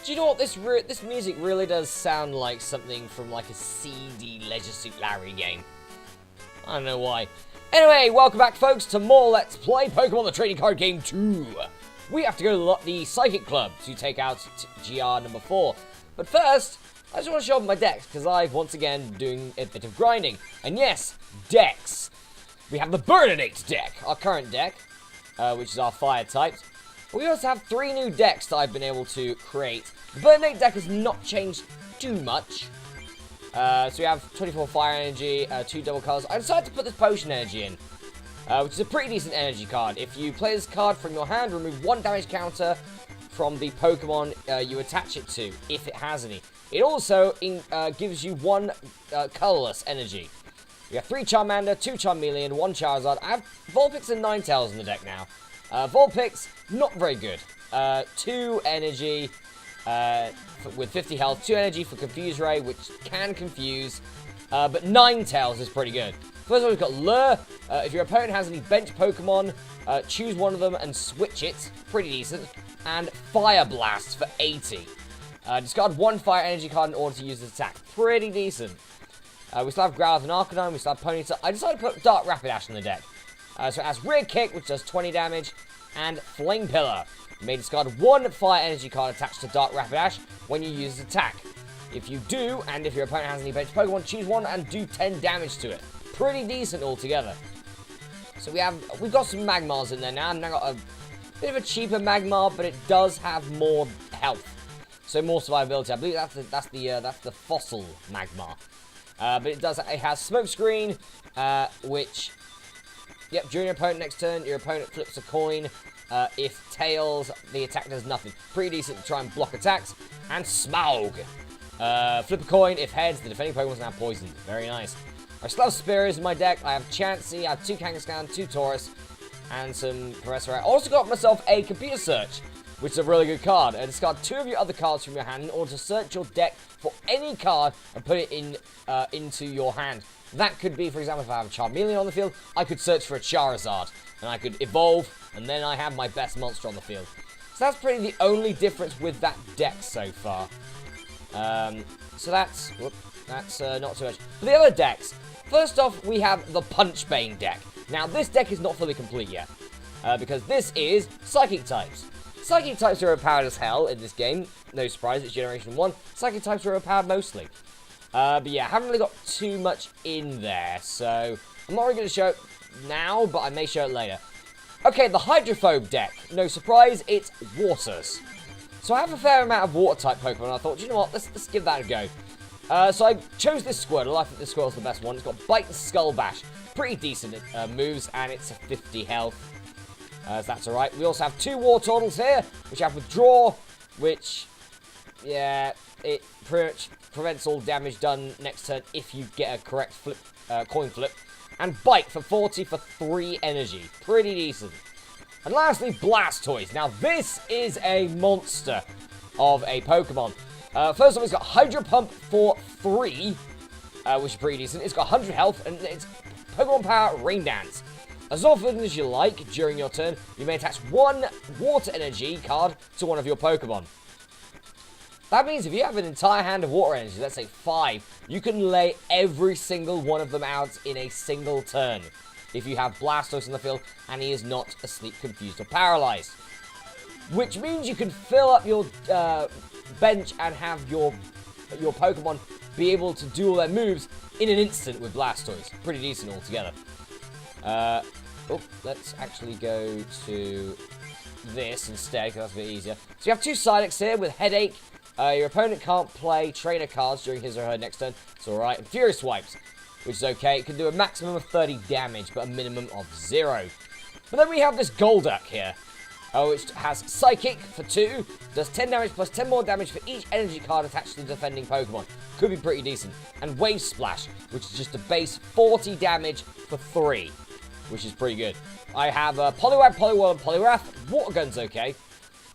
Do you know what? This music really does sound like something from like a seedy Leisure Suit Larry game. I don't know why. Anyway, welcome back, folks, to more Let's Play Pokemon the Trading Card Game 2. We have to go to the Psychic Club to take out GR number 4. But first, I just want to show off my decks, because I've once again doing a bit of grinding. And yes, decks. We have the Burninate deck, our current deck, which is our fire types. But we also have 3 new decks that I've been able to create. The Burninate deck has not changed too much. So we have 24 fire energy, 2 double cards. I decided to put this potion energy in, which is a pretty decent energy card. If you play this card from your hand, remove 1 damage counter from the Pokemon you attach it to, if it has any. It also gives you 1 colorless energy. We have 3 Charmander, 2 Charmeleon, 1 Charizard. I have Vulpix and Ninetales in the deck now. Vulpix, not very good. 2 energy with 50 health, 2 energy for Confuse Ray, which can confuse, but Ninetales is pretty good. First of all, we've got Lure. If your opponent has any bench Pokemon, choose one of them and switch it. Pretty decent. And Fire Blast for 80. Discard 1 fire energy card in order to use this attack. Pretty decent. We still have Growlithe and Arcanine. We still have Ponyta. I decided to put Dark Rapidash in the deck. So it has Rear Kick, which does 20 damage, and Flame Pillar. You may discard 1 fire energy card attached to Dark Rapidash when you use this attack. If you do, and if your opponent has any bench Pokemon, choose one and do 10 damage to it. Pretty decent altogether. So we've got some Magmars in there now. I've now got a bit of a cheaper Magmar, but it does have more health, so more survivability. I believe that's the fossil Magmar. But it has Smokescreen, which, yep, during your opponent next turn, your opponent flips a coin. If tails, the attack does nothing. Pretty decent to try and block attacks. And Smaug. Flip a coin. If heads, the defending Pokemon is now poisoned. Very nice. I still have Spearows in my deck. I have Chansey, I have 2 Kangaskhan, 2 Taurus, and some Professor. I also got myself a Computer Search, which is a really good card. Discard 2 of your other cards from your hand in order to search your deck for any card and put it into your hand. That could be, for example, if I have a Charmeleon on the field, I could search for a Charizard, and I could evolve, and then I have my best monster on the field. So that's pretty the only difference with that deck so far. So that's not too much. For the other decks, first off, we have the Punchbane deck. Now, this deck is not fully complete yet, because this is Psychic types. Psychic types are overpowered as hell in this game. No surprise, it's Generation 1. Psychic types are overpowered mostly. But yeah, I haven't really got too much in there, so I'm not really going to show it now, but I may show it later. Okay, the Hydrophobe deck. No surprise, it's Waters. So I have a fair amount of Water-type Pokemon, and I thought, you know what, let's give that a go. So I chose this Squirtle. I think this Squirtle's the best one. It's got Bite and Skull Bash. Pretty decent moves, and it's a 50 health. So that's alright. We also have 2 Wartortles here, which have Withdraw, which, yeah, it pretty much prevents all damage done next turn if you get a correct flip, coin flip. And Bite for 40 for 3 energy. Pretty decent. And lastly, Blastoise. Now, this is a monster of a Pokemon. First off, it's got Hydro Pump for 3, which is pretty decent. It's got 100 health, and it's Pokemon Power Rain Dance. As often as you like, during your turn, you may attach 1 Water Energy card to one of your Pokemon. That means if you have an entire hand of Water Energy, let's say 5, you can lay every single one of them out in a single turn. If you have Blastoise in the field, and he is not asleep, confused, or paralyzed. Which means you can fill up your bench and have your Pokemon be able to do all their moves in an instant with Blastoise. Pretty decent altogether. Let's actually go to this instead, because that's a bit easier. So you have 2 Psyducks here with Headache. Your opponent can't play trainer cards during his or her next turn. It's alright. And Furious Swipes, which is okay. It can do a maximum of 30 damage, but a minimum of 0. But then we have this Golduck here, which has Psychic for 2, does 10 damage plus 10 more damage for each energy card attached to the defending Pokemon. Could be pretty decent. And Wave Splash, which is just a base 40 damage for 3, which is pretty good. I have Poliwag, Poliwhirl, and Poliwrath. Water Gun's okay.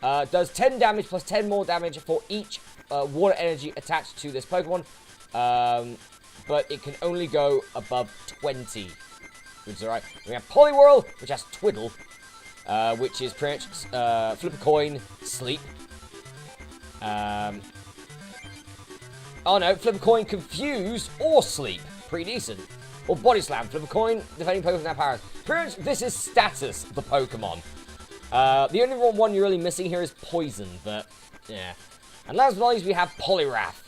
Does 10 damage plus 10 more damage for each water energy attached to this Pokemon. But it can only go above 20, which is alright. We have Poliwhirl, which has Twiddle, which is pretty much flip a coin, sleep. Oh no, flip a coin, confuse, or sleep. Pretty decent. Or body slam, flip a coin, defending Pokemon now powers. Pretty much, this is status, the Pokemon. The only one you're really missing here is poison, but yeah. And last but not least, we have Poliwrath,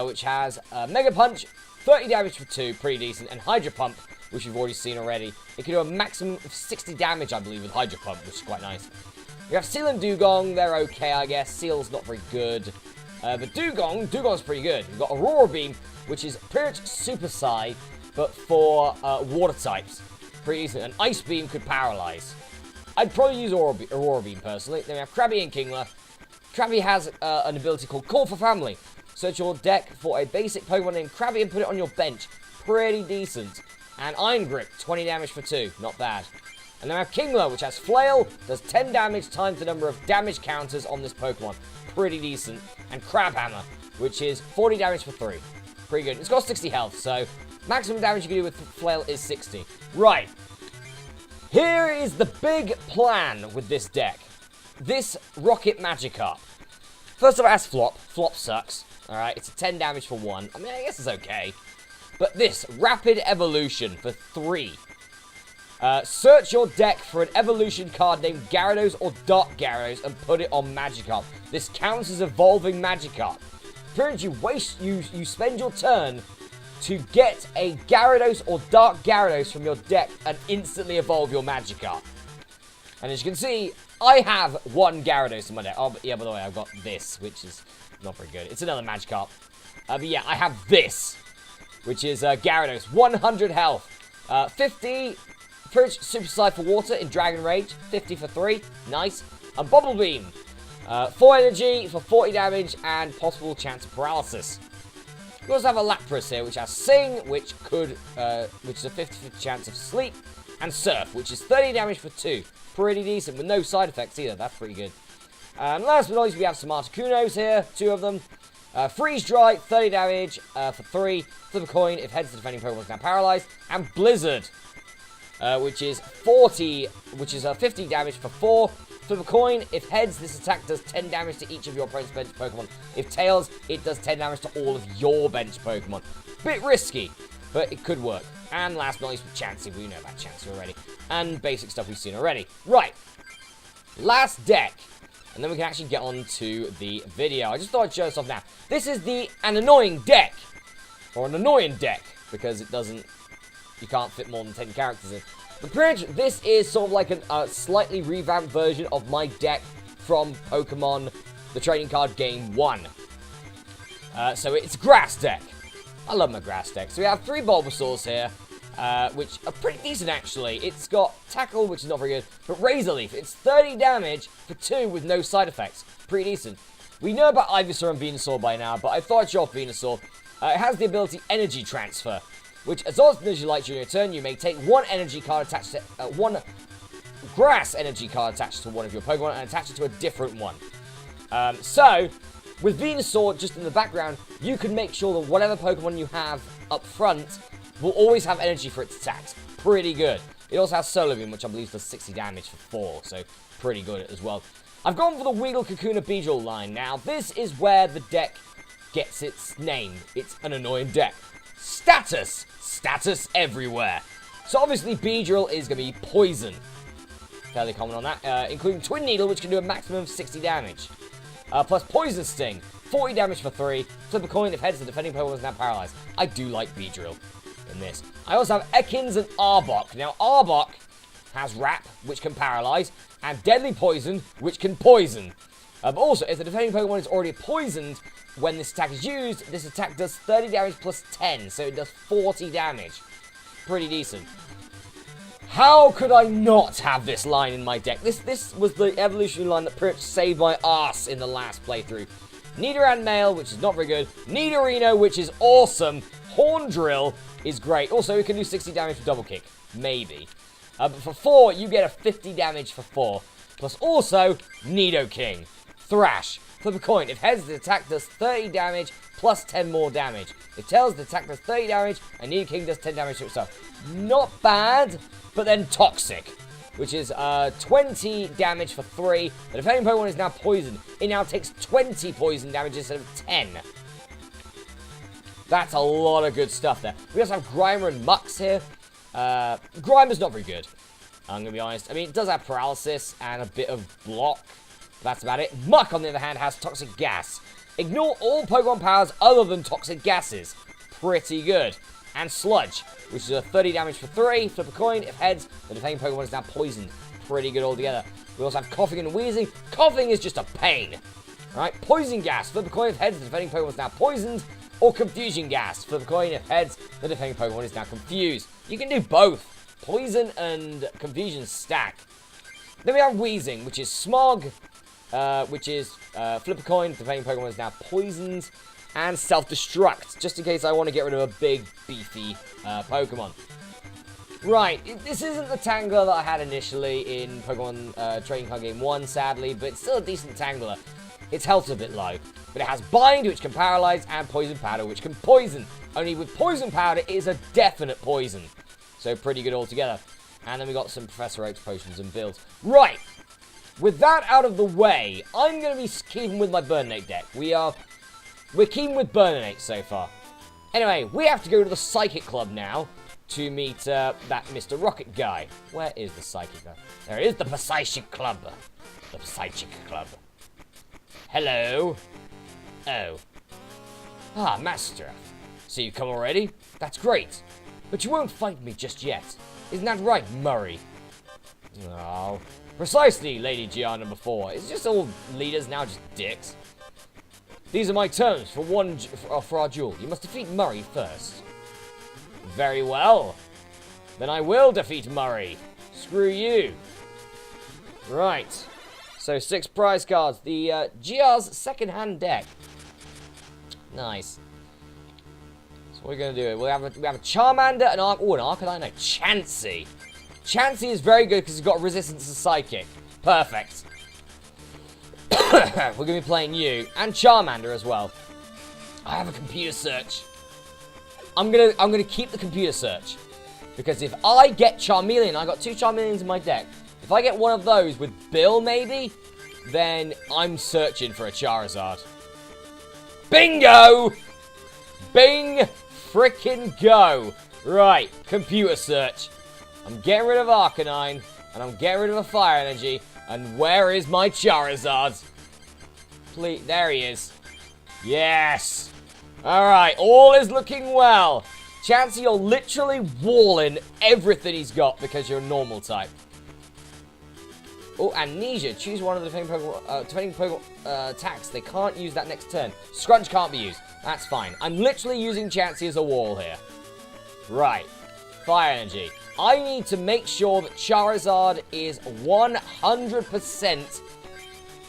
which has Mega Punch, 30 damage for 2, pretty decent, and Hydro Pump, which you've already seen already. It can do a maximum of 60 damage, I believe, with Hydro Pump, which is quite nice. We have Seal and Dugong, they're okay, I guess. Seal's not very good. But Dugong's pretty good. We've got Aurora Beam, which is pretty much Super Psy, but for water types. Pretty decent. An Ice Beam could paralyze. I'd probably use Aurora Beam, personally. Then we have Krabby and Kingler. Krabby has an ability called Call for Family. Search your deck for a basic Pokemon named Krabby and put it on your bench. Pretty decent. And Iron Grip, 20 damage for 2. Not bad. And then we have Kingler, which has Flail, does 10 damage times the number of damage counters on this Pokemon. Pretty decent. And Crab Hammer, which is 40 damage for 3. Pretty good. It's got 60 health, so maximum damage you can do with Flail is 60. Right. Here is the big plan with this deck. This Rocket Magikarp. First of all, it has Flop. Flop sucks. Alright, it's a 10 damage for 1. I mean, I guess it's okay. But this, Rapid Evolution for 3. Search your deck for an evolution card named Gyarados or Dark Gyarados and put it on Magikarp. This counts as evolving Magikarp. Pretty much you spend your turn to get a Gyarados or Dark Gyarados from your deck and instantly evolve your Magikarp. And as you can see, I have one Gyarados in my deck. Oh, but yeah, by the way, I've got this, which is not very good. It's another Magikarp. But yeah, I have this, which is Gyarados, 100 health, 50 Super Slide for water in Dragon Rage, 50 for 3, nice. And Bubble Beam, 4 energy for 40 damage and possible chance of paralysis. We also have a Lapras here, which has Sing, which is a 50-50 chance of sleep, and Surf, which is 30 damage for 2. Pretty decent, with no side effects either. That's pretty good. And last but not least, we have some Articunos here, 2 of them. Freeze Dry, 30 damage for 3. Flip a coin if heads to defending Pokemon is now paralyzed. And Blizzard, which is 50 damage for 4. Flip a coin. If heads, this attack does 10 damage to each of your opponent's bench Pokemon. If tails, it does 10 damage to all of your bench Pokemon. Bit risky, but it could work. And last but not least, with Chansey. We know about Chansey already. And basic stuff we've seen already. Right. Last deck. And then we can actually get on to the video. I just thought I'd show this off now. This is an annoying deck. Or an annoying deck. Because it doesn't... You can't fit more than 10 characters in. But pretty much, this is sort of like a slightly revamped version of my deck from Pokemon, the trading card game 1. So it's a grass deck. I love my grass deck. So we have 3 Bulbasaurs here, which are pretty decent actually. It's got Tackle, which is not very good, but Razor Leaf. It's 30 damage for 2 with no side effects. Pretty decent. We know about Ivysaur and Venusaur by now, but I thought I'd show off Venusaur. It has the ability Energy Transfer, which as often as you like during your turn, you may take one energy card attached to one grass energy card attached to one of your Pokemon and attach it to a different one. So, with Venusaur just in the background, you can make sure that whatever Pokemon you have up front will always have energy for its attacks. Pretty good. It also has Solar Beam, which I believe does 60 damage for 4, so pretty good as well. I've gone for the Weedle, Kakuna, Beedrill line. Now, this is where the deck gets its name. It's an annoying deck. Status! Status everywhere. So obviously Beedrill is going to be poison. Fairly common on that. Including Twin Needle, which can do a maximum of 60 damage. Plus Poison Sting, 40 damage for 3. Flip a coin if heads the defending Pokemon is now paralyzed. I do like Beedrill in this. I also have Ekans and Arbok. Now Arbok has Wrap, which can paralyze, and Deadly Poison, which can poison. But also, if the defending Pokemon is already poisoned when this attack is used, this attack does 30 damage plus 10, so it does 40 damage. Pretty decent. How could I not have this line in my deck? This was the evolutionary line that pretty much saved my ass in the last playthrough. Nidoran Male, which is not very good. Nidorino, which is awesome. Horndrill is great. Also, it can do 60 damage for Double Kick. Maybe. But for 4, you get a 50 damage for 4. Plus also, Nidoking. Thrash. Flip a coin. If heads, the attack does 30 damage plus 10 more damage. If tails, the attack does 30 damage and Nidoking does 10 damage to itself. Not bad, but then Toxic. which is 20 damage for 3. The defending Pokemon is now poisoned. It now takes 20 poison damage instead of 10. That's a lot of good stuff there. We also have Grimer and Mux here. Grimer's not very good, I'm going to be honest. I mean, it does have paralysis and a bit of block. That's about it. Muck, on the other hand, has toxic gas. Ignore all Pokemon powers other than toxic gases. Pretty good. And Sludge, which is a 30 damage for 3. Flip a coin. If heads, the defending Pokemon is now poisoned. Pretty good altogether. We also have Coughing and Wheezing. Coughing is just a pain. Alright, Poison Gas. Flip a coin. If heads, the defending Pokemon is now poisoned. Or Confusion Gas. Flip a coin. If heads, the defending Pokemon is now confused. You can do both. Poison and Confusion stack. Then we have Wheezing, which is Smog. Which is flip a coin, the defending Pokemon is now poisoned, and self-destruct, just in case I want to get rid of a big, beefy Pokemon. Right, this isn't the Tangler that I had initially in Pokemon Trading Card Game 1, sadly, but it's still a decent Tangler. Its health's a bit low, but it has Bind, which can paralyze, and Poison Powder, which can poison. Only with Poison Powder, it is a definite poison. So pretty good altogether. And then we got some Professor Oak's potions and builds. Right! With that out of the way, I'm going to be keeping with my Burnate deck. We're keeping with Burnate so far. Anyway, we have to go to the Psychic Club now to meet that Mr. Rocket guy. Where is the Psychic guy? There is the Psychic Club. The Psychic Club. Hello. Oh. Ah, Masterath. So you come already? That's great. But you won't fight me just yet. Isn't that right, Murray? Oh. Precisely, Lady GR number 4. It's just all leaders now just dicks. These are my terms for our duel. You must defeat Murray first. Very well. Then I will defeat Murray. Screw you. Right. So 6 prize cards. The GR's second-hand deck. Nice. So what are we going to do? We have a Charmander, an Arcanine, a Chansey. Chansey is very good because he's got resistance to Psychic. Perfect. We're going to be playing you. And Charmander as well. I have a computer search. I'm gonna keep the computer search. Because if I get Charmeleon, I got 2 Charmeleons in my deck. If I get one of those with Bill, maybe, then I'm searching for a Charizard. Bingo! Bing frickin' go. Right, computer search. I'm getting rid of Arcanine, and I'm getting rid of a Fire Energy, and where is my Charizard? Please, there he is. Yes! Alright, all is looking well. Chansey, you're literally walling everything he's got because you're a normal type. Oh, Amnesia. Choose one of the defending Pokemon attacks. They can't use that next turn. Scrunch can't be used. That's fine. I'm literally using Chansey as a wall here. Right. Fire Energy. I need to make sure that Charizard is 100%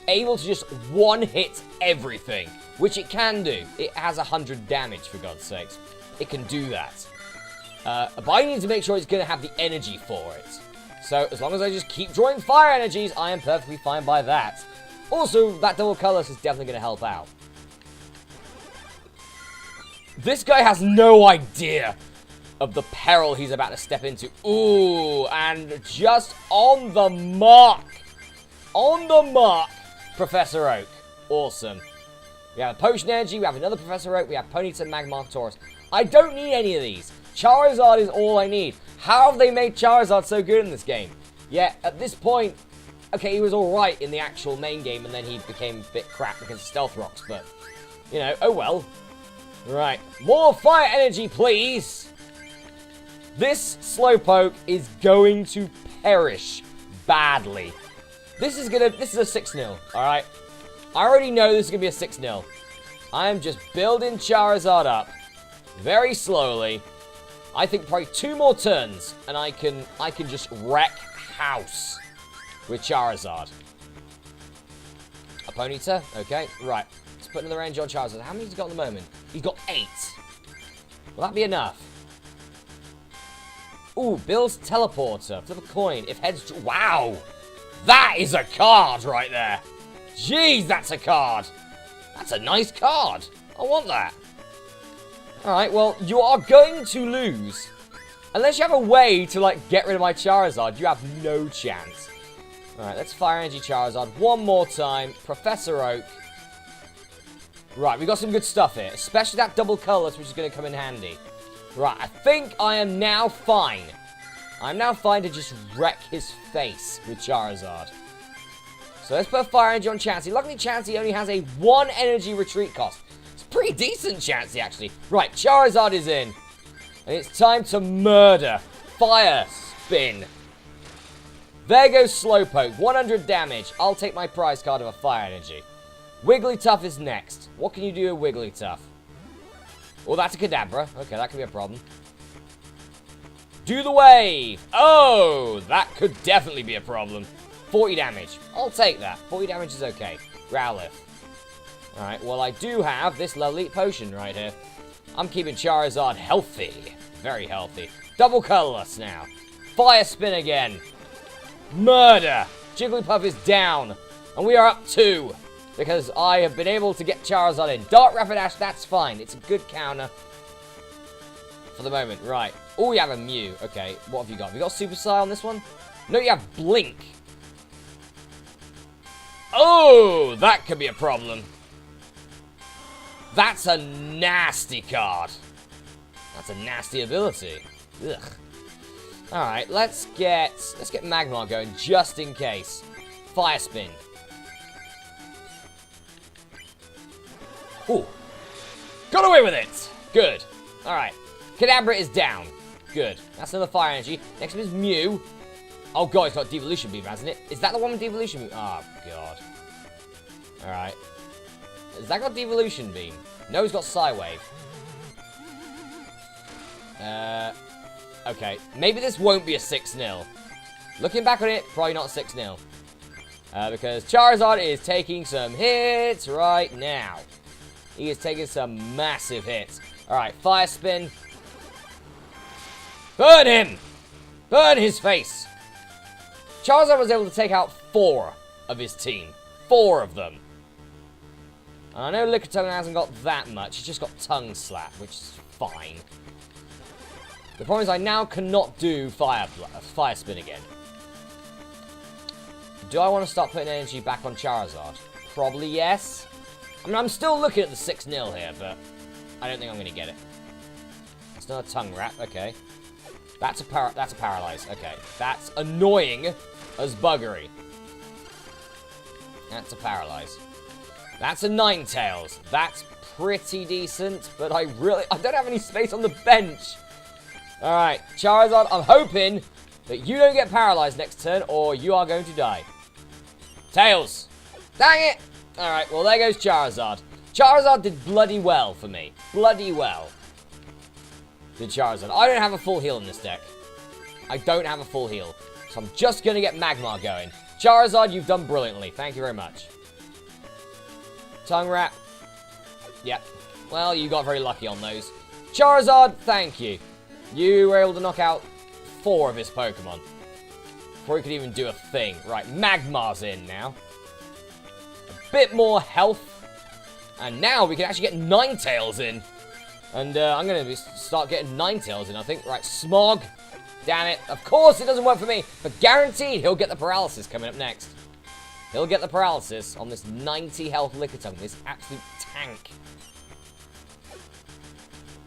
able to just one-hit everything, which it can do. It has 100 damage, for God's sakes. It can do that. But I need to make sure it's going to have the energy for it. So, as long as I just keep drawing Fire Energies, I am perfectly fine by that. Also, that double colorless is definitely going to help out. This guy has no idea of the peril he's about to step into. Ooh, and just on the mark. On the mark, Professor Oak. Awesome. We have a Potion Energy, we have another Professor Oak, we have Ponyta, Magmar, Taurus. I don't need any of these. Charizard is all I need. How have they made Charizard so good in this game? Yeah, at this point, okay, he was alright in the actual main game, and then he became a bit crap because of Stealth Rocks, but, you know, oh well. Right, more Fire Energy, please. This Slowpoke is going to perish badly. This is a 6-0, alright? I already know this is going to be a 6-0. I am just building Charizard up very slowly. I think probably 2 more turns, and I can just wreck house with Charizard. A Ponyta? Okay, right. Let's put another range on Charizard. How many has he got at the moment? He's got 8. Will that be enough? Ooh, Bill's Teleporter. Flip a coin. If heads... Wow! That is a card right there! Jeez, that's a card! That's a nice card! I want that. Alright, well, you are going to lose Unless you have a way to, like, get rid of my Charizard, you have no chance. Alright, let's Fire Energy Charizard one more time. Professor Oak. Right, we got some good stuff here. Especially that double colorless, which is going to come in handy. Right, I think I am now fine. I'm now fine to just wreck his face with Charizard. So let's put Fire Energy on Chansey. Luckily, Chansey only has a 1 energy retreat cost. It's pretty decent, Chansey, actually. Right, Charizard is in. And it's time to murder. Fire Spin. There goes Slowpoke. 100 damage. I'll take my prize card of a Fire Energy. Wigglytuff is next. What can you do with Wigglytuff? Oh, that's a Kadabra. Okay, that could be a problem. Do the wave. Oh, that could definitely be a problem. 40 damage. I'll take that. 40 damage is okay. Growlithe. Alright, well, I do have this lovely potion right here. I'm keeping Charizard healthy. Very healthy. Double colorless now. Fire Spin again. Murder. Jigglypuff is down. And we are up 2. Because I have been able to get Charizard in. Dark Rapidash, that's fine. It's a good counter. For the moment, right. Oh, you have a Mew. Okay, what have you got? Have you got Super Psy on this one? No, you have Blink. Oh, that could be a problem. That's a nasty card. That's a nasty ability. Ugh. Alright, let's get Magmar going, just in case. Fire Spin. Ooh. Got away with it! Good. Alright. Kadabra is down. Good. That's another Fire Energy. Next one is Mew. Oh god, it's got Devolution Beam, hasn't it? Is that the one with Devolution Beam? Oh god. Alright. Has that got Devolution Beam? No, it's got Psywave. Okay. Maybe this won't be a 6-0. Looking back on it, probably not 6-0. Because Charizard is taking some hits right now. He is taking some massive hits. Alright, Fire Spin. Burn him! Burn his face! Charizard was able to take out 4 of his team. 4 of them. I know Lickitung hasn't got that much. He's just got Tongue Slap, which is fine. The problem is I now cannot do Fire Spin again. Do I want to start putting energy back on Charizard? Probably yes. I mean, I'm still looking at the 6-0 here, but I don't think I'm going to get it. It's not a Tongue Wrap. Okay. That's a Paralyze. Okay. That's annoying as buggery. That's a Paralyze. That's a Ninetales. That's pretty decent, but I don't have any space on the bench. Alright, Charizard, I'm hoping that you don't get paralyzed next turn, or you are going to die. Tails! Dang it! Alright, well, there goes Charizard. Charizard did bloody well for me. Bloody well. Did Charizard. I don't have a full heal in this deck. I don't have a full heal. So I'm just going to get Magmar going. Charizard, you've done brilliantly. Thank you very much. Tongue Wrap. Yep. Well, you got very lucky on those. Charizard, thank you. You were able to knock out 4 of his Pokemon. Before he could even do a thing. Right, Magmar's in now. A bit more health. And now we can actually get Ninetales in. And I'm going to start getting Ninetales in, I think. Right, Smog. Damn it. Of course it doesn't work for me. But guaranteed he'll get the Paralysis coming up next. He'll get the Paralysis on this 90 health Lickitung. This absolute tank.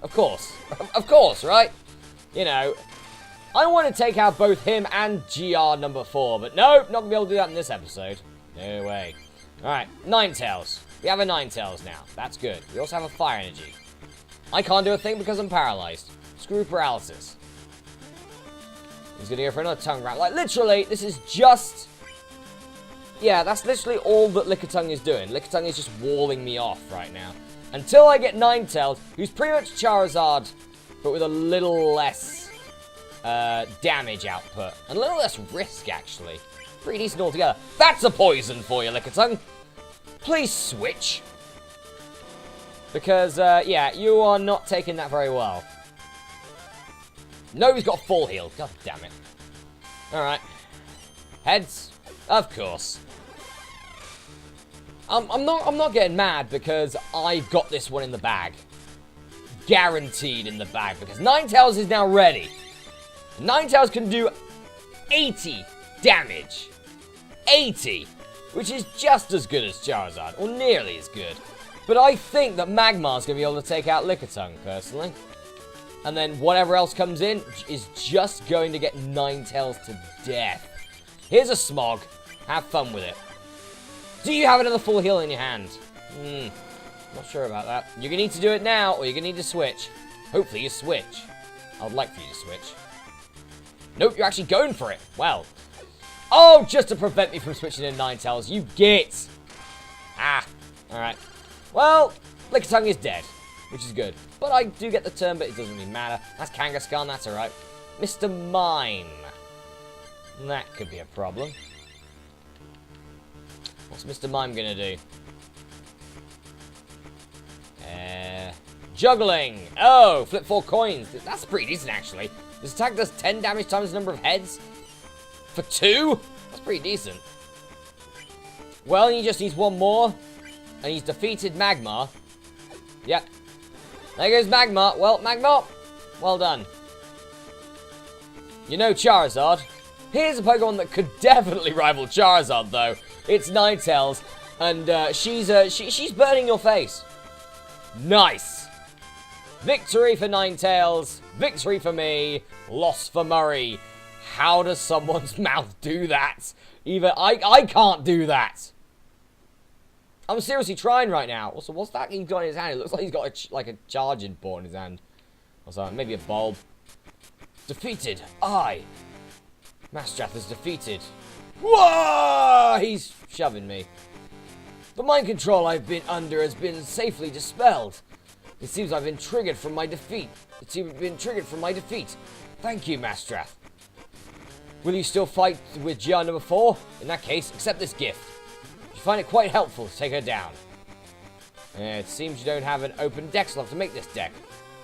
Of course. Of course, right? You know, I want to take out both him and GR number 4, but nope, not going to be able to do that in this episode. No way. Alright, Ninetales. We have a Ninetales now. That's good. We also have a Fire Energy. I can't do a thing because I'm paralyzed. Screw Paralysis. He's going to go for another Tongue Wrap. Like, literally, this is just... Yeah, that's literally all that Lickitung is doing. Lickitung is just walling me off right now. Until I get Ninetales, who's pretty much Charizard, but with a little less damage output. And a little less risk, actually. Pretty decent altogether. That's a poison for you, Lickitung. Please switch. Because, yeah, you are not taking that very well. No, he's got full heal. God damn it. Alright. Heads? Of course. I'm not getting mad because I've got this one in the bag. Guaranteed in the bag because Ninetales is now ready. Ninetales can do 80 damage. 80! Which is just as good as Charizard, or nearly as good. But I think that Magmar's going to be able to take out Lickitung, personally. And then whatever else comes in is just going to get Ninetales to death. Here's a Smog. Have fun with it. Do you have another full heal in your hand? Not sure about that. You're going to need to do it now, or you're going to need to switch. Hopefully you switch. I would like for you to switch. Nope, you're actually going for it. Well. Oh, just to prevent me from switching in Ninetales. You git. Ah. Alright. Well, Lickitung is dead, which is good. But I do get the turn, but it doesn't really matter. That's Kangaskhan, that's alright. Mr. Mime. That could be a problem. What's Mr. Mime gonna do? Juggling! Oh, flip 4 coins. That's pretty decent, actually. This attack does 10 damage times the number of heads. For 2? That's pretty decent. Well, he just needs one more. And he's defeated Magmar. Yep. There goes Magmar. Well, Magmar, well done. You know Charizard. Here's a Pokemon that could definitely rival Charizard, though. It's Ninetales. And she's burning your face. Nice. Victory for Ninetales. Victory for me. Loss for Murray. How does someone's mouth do that? Even I can't do that. I'm seriously trying right now. Also, what's that he's got in his hand? It looks like he's got a charging port in his hand. Or something. Maybe a bulb. Defeated. Masterath is defeated. Whoa! He's shoving me. The mind control I've been under has been safely dispelled. It seems I've been triggered from my defeat. Thank you, Masterath. Will you still fight with GR number 4? In that case, accept this gift. You find it quite helpful to take her down. It seems you don't have an open deck slot to make this deck.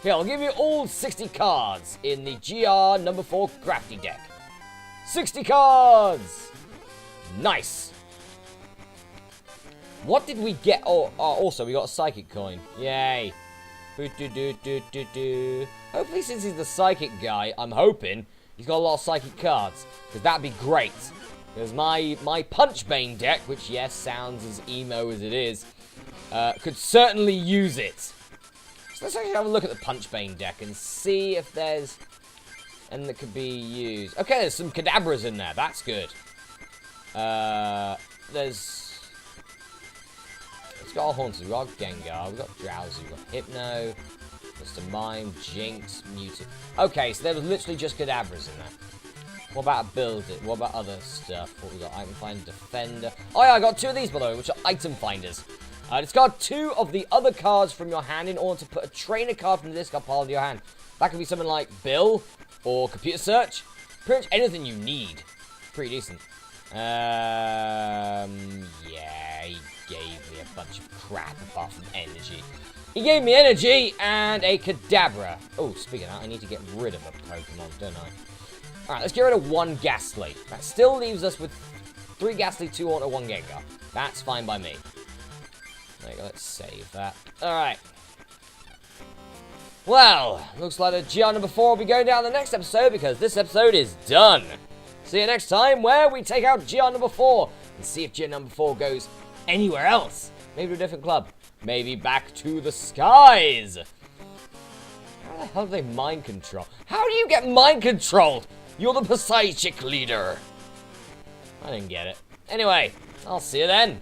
Here, I'll give you all 60 cards in the GR number 4 crafty deck. 60 cards! Nice. What did we get? Oh, also, we got a Psychic coin. Yay. Hopefully, since he's the Psychic guy, I'm hoping he's got a lot of Psychic cards. Because that'd be great. Because my Punchbane deck, which, yes, sounds as emo as it is, could certainly use it. So let's actually have a look at the Punchbane deck and see if there's anything that could be used. Okay, there's some Kadabras in there. That's good. It's got Haunted, we've got Gengar, we've got Drowsy, we've got Hypno, Mr. Mime, Jinx, Mewtwo. Okay, so there was literally just Kadabras in there. What about Build It? What about other stuff? What we got? Item Finder, Defender. Oh yeah, I got 2 of these, by the way, which are Item Finders. Discard 2 of the other cards from your hand in order to put a trainer card from the discard pile into your hand. That could be something like Bill, or Computer Search. Pretty much anything you need. Pretty decent. Yeah, he gave me a bunch of crap apart from energy. He gave me energy and a Kadabra. Oh, speaking of that, I need to get rid of a Pokemon, don't I? Alright, let's get rid of 1 Ghastly. That still leaves us with 3 Ghastly, 2 Haunter, 1 Gengar. That's fine by me. There you go, let's save that. Alright. Well, looks like the GR number 4 will be going down the next episode because this episode is done. See you next time where we take out GR number 4 and see if GR number 4 goes anywhere else. Maybe to a different club. Maybe back to the skies. How the hell do they mind control? How do you get mind controlled? You're the Psychic leader. I didn't get it. Anyway, I'll see you then.